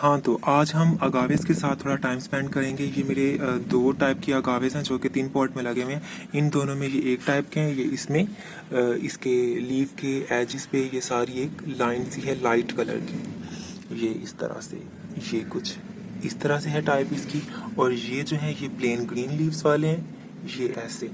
हाँ, तो आज हम अगावेस के साथ थोड़ा टाइम स्पेंड करेंगे। ये मेरे दो टाइप की अगावेस हैं जो कि 3 पॉट में लगे हुए हैं। इन दोनों में ये एक टाइप के हैं। ये इसमें इसके लीफ के एजिस पे ये सारी एक लाइन सी है लाइट कलर की। ये इस तरह से, ये कुछ इस तरह से है टाइप इसकी। और ये जो है ये प्लेन ग्रीन लीव्स वाले हैं, ये ऐसे।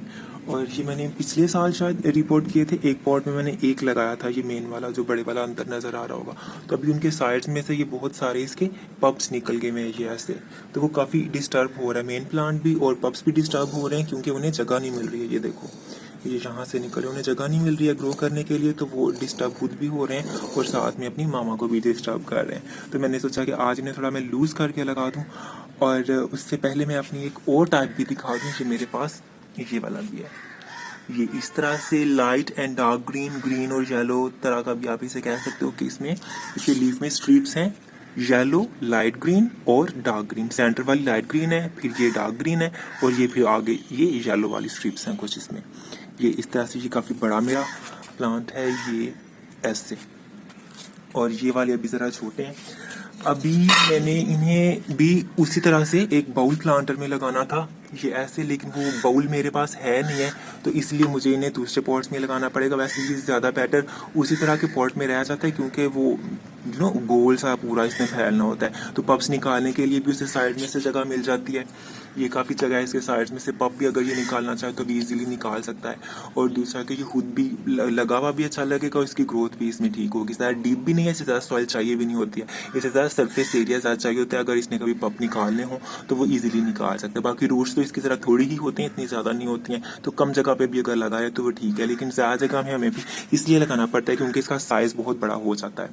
और ये मैंने पिछले साल शायद रिपोर्ट किए थे। एक पॉट में मैंने एक लगाया था, ये मेन वाला जो बड़े वाला अंदर नज़र आ रहा होगा। तो अभी उनके साइड्स में से ये बहुत सारे इसके पप्स निकल गए हैं ये ऐसे। तो वो काफ़ी डिस्टर्ब हो रहा है, मेन प्लांट भी और पप्स भी डिस्टर्ब हो रहे हैं क्योंकि उन्हें जगह नहीं मिल रही है। ये देखो, ये यहाँ से निकले, उन्हें जगह नहीं मिल रही है ग्रो करने के लिए, तो वो डिस्टर्ब खुद भी हो रहे हैं और साथ में अपनी मामा को भी डिस्टर्ब कर रहे हैं। तो मैंने सोचा कि आज इन्हें थोड़ा मैं लूज़ करके लगा दूँ। और उससे पहले मैं अपनी एक और टाइप भी दिखा दूँ। ये मेरे पास ये वाला भी है। ये इस तरह से light and dark green, green और येलो तरह का भी आप इसे कह सकते हो कि इसमें इसके लीफ में स्ट्रिप्स हैं, येलो, लाइट ग्रीन और डार्क ग्रीन। सेंटर वाली लाइट ग्रीन है, फिर ये डार्क ग्रीन है और ये फिर आगे ये येलो वाली स्ट्रिप्स हैं कुछ इसमें। ये इस तरह से, ये काफ़ी बड़ा मेरा प्लांट है ये ऐसे। और ये वाले अभी ज़रा छोटे हैं। अभी मैंने इन्हें भी उसी तरह से एक बाउल प्लांटर में लगाना था ये ऐसे, लेकिन वो बाउल मेरे पास है नहीं है, तो इसलिए मुझे इन्हें दूसरे पॉट्स में लगाना पड़ेगा। वैसे ये ज़्यादा बेटर उसी तरह के पॉट में रह जाता है क्योंकि वो गोल सा पूरा इसमें फैलना होता है। तो पप्स निकालने के लिए भी उसे साइड में से जगह मिल जाती है। ये काफ़ी जगह है इसके साइड में से, पप भी अगर ये निकालना चाहे तो भी इजीली निकाल सकता है। और दूसरा कि ये खुद भी लगा हुआ भी अच्छा लगेगा और इसकी ग्रोथ भी इसमें ठीक होगी। ज़्यादा डीप भी नहीं है, इससे ज़्यादा सॉइल चाहिए भी नहीं होती है, इससे ज़्यादा सरफेस एरिया ज़्यादा चाहिए होता है। अगर इसने कभी पप निकालने हो तो वो ईजिली निकाल सकते हैं। बाकी रूट्स तो इसकी ज़रा थोड़ी ही होती हैं, इतनी ज़्यादा नहीं होती हैं, तो कम जगह पे भी अगर लगाए तो वो ठीक है। लेकिन ज़्यादा जगह में हमें भी इसलिए लगाना पड़ता है क्योंकि इसका साइज़ बहुत बड़ा हो जाता है।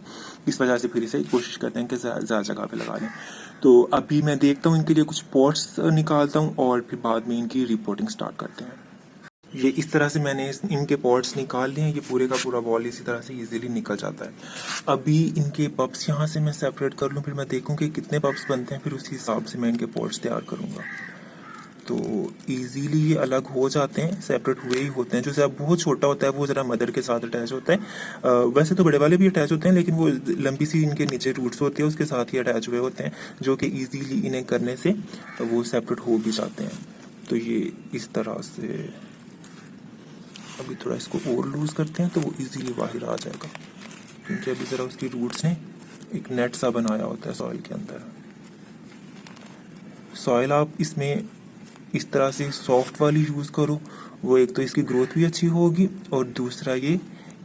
इस वजह से फिर इसे कोशिश करते हैं कि ज़्यादा जगह पे लगा लें। तो अभी मैं देखता हूँ इनके लिए कुछ पॉट्स निकालता हूँ और फिर बाद में इनकी रिपोर्टिंग स्टार्ट करते हैं। ये इस तरह से मैंने इनके पॉट्स निकाल लिए हैं। ये पूरे का पूरा वॉल इसी तरह से इजीली निकल जाता है। अभी इनके पप्स यहाँ से मैं सेपरेट कर लूँ, फिर मैं देखूँ कि कितने पप्स बनते हैं, फिर उसी हिसाब से मैं इनके पॉट्स तैयार करूँगा। तो इजीली ये अलग हो जाते हैं, सेपरेट हुए ही होते हैं। जो ज़रा बहुत छोटा होता है वो ज़रा मदर के साथ अटैच होता है। वैसे तो बड़े वाले भी अटैच होते हैं, लेकिन वो लंबी सी इनके नीचे रूट्स होती है उसके साथ ही अटैच हुए होते हैं, जो कि इजीली इन्हें करने से वो सेपरेट हो भी जाते हैं। तो ये इस तरह से, अभी थोड़ा इसको और लूज़ करते हैं तो वो इजीली बाहर आ जाएगा, क्योंकि अभी ज़रा उसकी रूट्स ने एक नेट सा बनाया होता है सॉइल के अंदर। सॉइल आप इसमें इस तरह से सॉफ्ट वाली यूज़ करो, वो एक तो इसकी ग्रोथ भी अच्छी होगी और दूसरा ये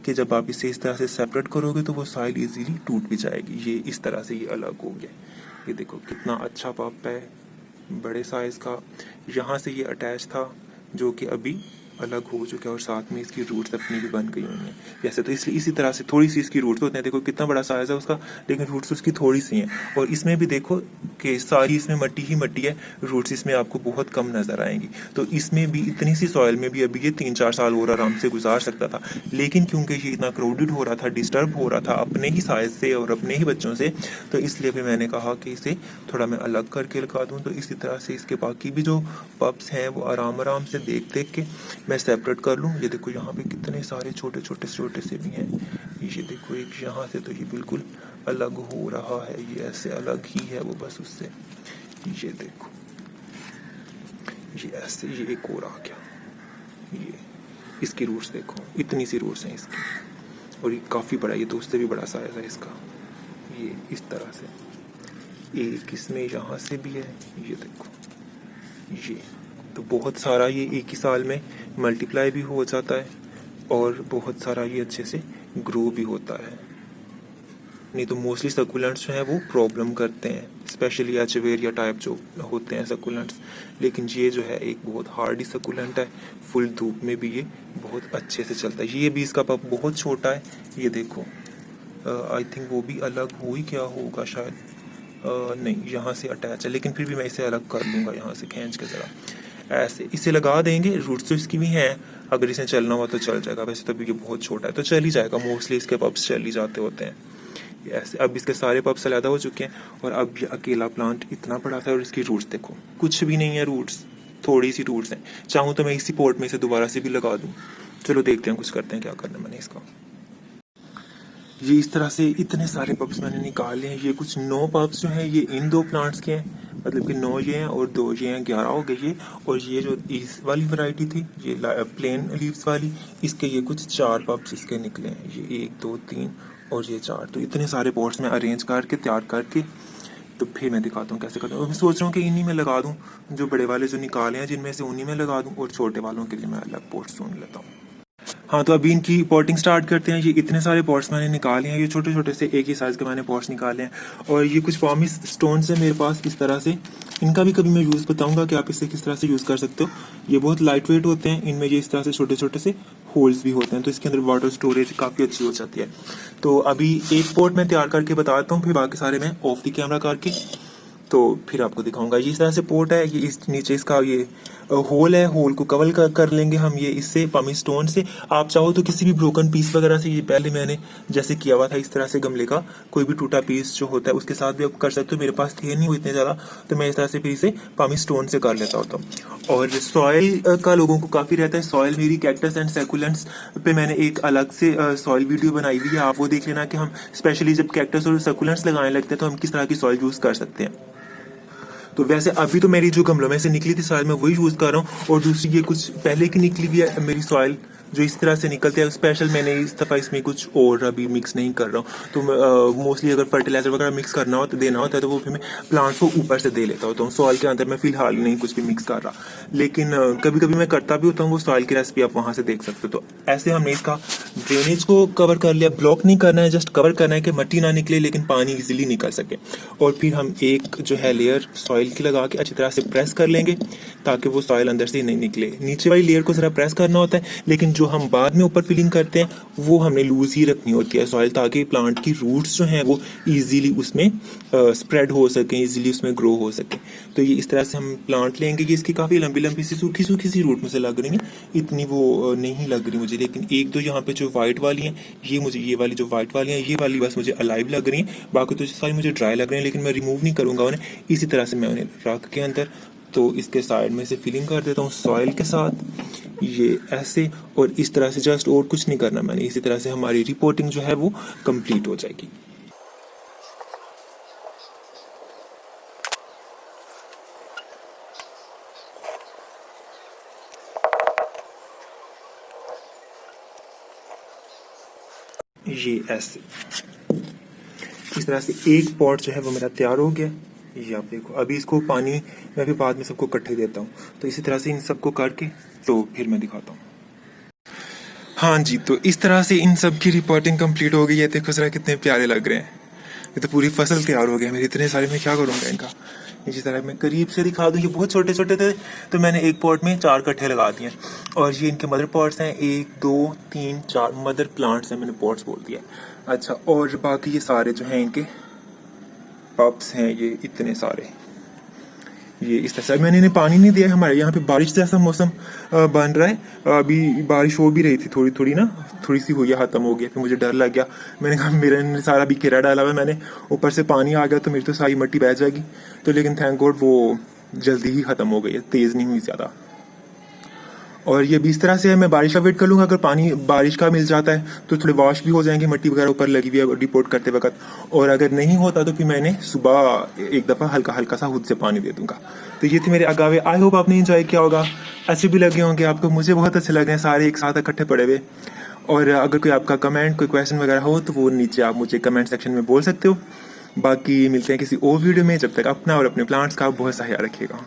कि जब आप इसे इस तरह से सेपरेट करोगे तो वो सॉइल इजीली टूट भी जाएगी। ये इस तरह से ये अलग हो गया। ये देखो कितना अच्छा पप है, बड़े साइज़ का। यहाँ से ये अटैच था जो कि अभी अलग हो चुका है और साथ में इसकी रूट्स अपनी भी बन गई हुई हैं वैसे तो। इसलिए इसी तरह से थोड़ी सी इसकी रूट्स होते हैं। देखो कितना बड़ा साइज़ है उसका, लेकिन रूट्स उसकी थोड़ी सी हैं। और इसमें भी देखो कि सारी इसमें मट्टी ही मट्टी है, रूट्स इसमें आपको बहुत कम नज़र आएंगी। तो इसमें भी इतनी सी सॉइल में भी अभी ये 3-4 साल और आराम से गुजार सकता था, लेकिन क्योंकि ये इतना क्राउडेड हो रहा था, डिस्टर्ब हो रहा था अपने ही साइज़ से और अपने ही बच्चों से, तो इसलिए फिर मैंने कहा कि इसे थोड़ा मैं अलग करके लगा दूँ। तो इसी तरह से इसके बाकी भी जो पप्स हैं वो आराम आराम से देख देख के मैं सेपरेट कर लूँ। ये देखो यहाँ पे कितने सारे छोटे छोटे छोटे से भी हैं। ये देखो एक यहाँ से तो ये बिल्कुल अलग हो रहा है, ये ऐसे अलग ही है वो बस उससे। ये देखो ये ऐसे, ये एक और आ गया। ये इसकी रूट्स देखो, इतनी सी रूट्स हैं इसकी, और ये काफ़ी बड़ा, ये तो उससे भी बड़ा साइज है इसका। ये इस तरह से एक इसमें यहाँ से भी है, ये देखो। ये तो बहुत सारा ये एक ही साल में मल्टीप्लाई भी हो जाता है और बहुत सारा ये अच्छे से ग्रो भी होता है। नहीं तो मोस्टली सकुलेंट्स जो हैं वो प्रॉब्लम करते हैं, स्पेशली एचेवेरिया टाइप जो होते हैं सकुलेंट्स। लेकिन ये जो है एक बहुत हार्डी सकुलेंट है, फुल धूप में भी ये बहुत अच्छे से चलता है। ये भी इसका पप बहुत छोटा है, ये देखो। आई थिंक वो भी अलग हो ही क्या होगा शायद, नहीं यहाँ से अटैच है, लेकिन फिर भी मैं इसे अलग कर लूँगा यहाँ से खींच के ज़रा ऐसे। इसे लगा देंगे, रूट्स तो इसकी भी हैं, अगर इसे चलना हुआ तो चल जाएगा। वैसे तो अभी ये बहुत छोटा है तो चल ही जाएगा, मोस्टली इसके पप्स चल ही जाते होते हैं ऐसे। अब इसके सारे पप्स अलग हो चुके हैं और अब ये अकेला प्लांट इतना बड़ा था और इसकी रूट्स देखो कुछ भी नहीं है, रूट्स थोड़ी सी रूट्स हैं। चाहूँ तो मैं इसी पोर्ट में इसे दोबारा से भी लगा दूँ। चलो देखते हैं, कुछ करते हैं क्या करना मैंने इसका। ये इस तरह से इतने सारे पप्स मैंने निकाले हैं। ये कुछ 9 पप्स जो हैं ये इन 2 प्लांट्स के हैं, मतलब कि 9 ये हैं और 2 ये हैं, 11 हो गए ये। और ये जो इस वाली वैरायटी थी ये प्लेन लीव्स वाली, इसके ये कुछ 4 पप्स इसके निकले हैं। ये 1 2 3 और ये 4। तो इतने सारे पॉट्स में अरेंज करके तैयार करके तो फिर मैं दिखाता हूँ कैसे करता हूँ। मैं सोच रहा हूँ कि इन्हीं में लगा दूँ, जो बड़े वाले जो निकाले हैं जिनमें से उन्हीं में लगा दूँ, और छोटे वालों के लिए मैं अलग पॉट्स ढूंढ लेता हूँ। हाँ, तो अभी इनकी पॉटिंग स्टार्ट करते हैं। ये इतने सारे पॉट्स मैंने निकाले हैं, ये छोटे छोटे से एक ही साइज़ के मैंने पॉट्स निकाले हैं। और ये कुछ पॉमिस स्टोन्स हैं मेरे पास इस तरह से। इनका भी कभी मैं यूज़ बताऊंगा कि आप इसे किस तरह से यूज़ कर सकते हो। ये बहुत लाइट वेट होते हैं, इनमें ये इस तरह से छोटे छोटे से होल्स भी होते हैं, तो इसके अंदर वाटर स्टोरेज काफ़ी अच्छी हो जाती है। तो अभी एक पॉट मैं तैयार करके बताता हूँ, फिर बाकी सारे मैं ऑफ द कैमरा करके तो फिर आपको दिखाऊंगा। ये इस तरह से पोर्ट है, ये इस नीचे इसका ये होल है, होल को कवर कर लेंगे हम ये इससे पमी स्टोन से। आप चाहो तो किसी भी ब्रोकन पीस वगैरह से, ये पहले मैंने जैसे किया हुआ था इस तरह से गमले का कोई भी टूटा पीस जो होता है उसके साथ भी आप कर सकते हो। मेरे पास थे नहीं वो इतने ज़्यादा, तो मैं इस तरह से फिर इसे पमी स्टोन से कर लेता होता हूँ। और सॉइल का लोगों को काफ़ी रहता है, सॉइल मेरी कैक्टस एंड सैकुलेंट्स पे मैंने एक अलग से सॉइल वीडियो बनाई हुई है, आप वो देख लेना कि हम स्पेशली जब कैक्टस और सैकुलेंट्स लगाने लगते हैं तो हम किस तरह की सॉइल यूज़ कर सकते हैं। तो वैसे अभी तो मेरी जो गमलों में से निकली थी सॉइल मैं वही यूज़ कर रहा हूँ। और दूसरी ये कुछ पहले की निकली हुई है मेरी सॉइल जो इस तरह से निकलते हैं स्पेशल, मैंने इस दफ़ा इसमें कुछ और अभी मिक्स नहीं कर रहा हूँ। तो मोस्टली अगर फर्टिलाइजर वगैरह मिक्स करना हो तो देना होता है तो वो फिर मैं प्लांट्स को ऊपर से दे लेता होता हूँ। सॉइल के अंदर मैं फिलहाल नहीं कुछ भी मिक्स कर रहा, लेकिन कभी कभी मैं करता भी होता हूँ। वो सॉइल की रेसिपी आप वहाँ से देख सकते हो। तो ऐसे हमने इसका ड्रेनेज को कवर कर लिया। ब्लॉक नहीं करना है, जस्ट कवर करना है कि मिट्टी ना निकले लेकिन पानी इजीली निकल सके। और फिर हम एक जो है लेयर सॉइल की लगा के अच्छी तरह से प्रेस कर लेंगे ताकि वो सॉइल अंदर से नहीं निकले। नीचे वाली लेयर को ज़रा प्रेस करना होता है, लेकिन जो हम बाद में ऊपर फिलिंग करते हैं वो हमने लूज ही रखनी होती है सॉइल, ताकि प्लांट की रूट्स जो हैं वो इजीली उसमें स्प्रेड हो सकें, इजीली उसमें ग्रो हो सकें। तो ये इस तरह से हम प्लांट लेंगे। कि इसकी काफ़ी लंबी लंबी सी सूखी सूखी सी रूट मुझे लग रही है, इतनी वो नहीं लग रही मुझे। लेकिन एक दो यहाँ पे जो वाइट वाली हैं ये मुझे, ये वाली जो वाइट वाली हैं ये वाली बस मुझे अलाइव लग रही हैं, बाकी तो सारी मुझे ड्राई लग रही हैं। लेकिन मैं रिमूव नहीं करूँगा उन्हें, इसी तरह से मैं उन्हें रख के अंदर तो इसके साइड में से फिलिंग कर देता हूँ सॉइल के साथ, ये ऐसे। और इस तरह से जस्ट और कुछ नहीं करना मैंने, इसी तरह से हमारी रिपोर्टिंग जो है वो कंप्लीट हो जाएगी। ये ऐसे इस तरह से एक पॉट जो है वो मेरा तैयार हो गया। ये आप देखो, अभी इसको पानी मैं भी बाद में सबको इकट्ठे देता हूँ। तो इसी तरह से इन सबको करके तो फिर मैं दिखाता हूँ। हाँ जी, तो इस तरह से इन सब की रिपोर्टिंग कंप्लीट हो गई है। देखो जरा कितने प्यारे लग रहे हैं। ये तो पूरी फसल तैयार हो गई है मेरी। इतने सारे मैं क्या करूँगा इनका। इसी तरह मैं करीब से दिखा दूँ। ये बहुत छोटे छोटे थे तो मैंने एक पॉट में 4 कट्ठे लगा दिए। और ये इनके मदर पॉट्स हैं, 1 2 3 4 मदर प्लांट्स हैं, मैंने पॉट्स बोल दिया। अच्छा, और बाकी ये सारे जो हैं इनके पप्स हैं, ये इतने सारे। ये इस तरह से मैंने इन्हें पानी नहीं दिया। हमारे यहाँ पे बारिश जैसा मौसम बन रहा है। अभी बारिश हो भी रही थी थोड़ी थोड़ी ना, थोड़ी सी हुई है, ख़त्म हो गया। फिर मुझे डर लग गया, मैंने कहा मेरे सारा भी किरा डाला हुआ है मैंने, ऊपर से पानी आ गया तो मेरी तो सारी मिट्टी बह जाएगी। तो लेकिन थैंक गॉड वो जल्दी ही ख़त्म हो गई है, तेज़ नहीं हुई ज़्यादा। और ये भी इस तरह से है, मैं बारिश का वेट कर लूँगा। अगर पानी बारिश का मिल जाता है तो थोड़े वॉश भी हो जाएंगे, मिट्टी वगैरह ऊपर लगी हुई है रिपोर्ट करते वक्त। और अगर नहीं होता तो फिर मैंने सुबह एक दफ़ा हल्का हल्का सा खुद से पानी दे दूँगा। तो ये थे मेरे अगावे। आई होप आपने इंजॉय किया होगा, अच्छे भी लगे होंगे आपको। मुझे बहुत अच्छे लगे हैं सारे एक साथ इकट्ठे पड़े हुए। और अगर कोई आपका कमेंट, कोई क्वेश्चन वगैरह हो तो वो नीचे आप मुझे कमेंट सेक्शन में बोल सकते हो। बाकी मिलते हैं किसी और वीडियो में। जब तक अपना और अपने प्लांट्स का बहुत सा ख्याल रखिएगा।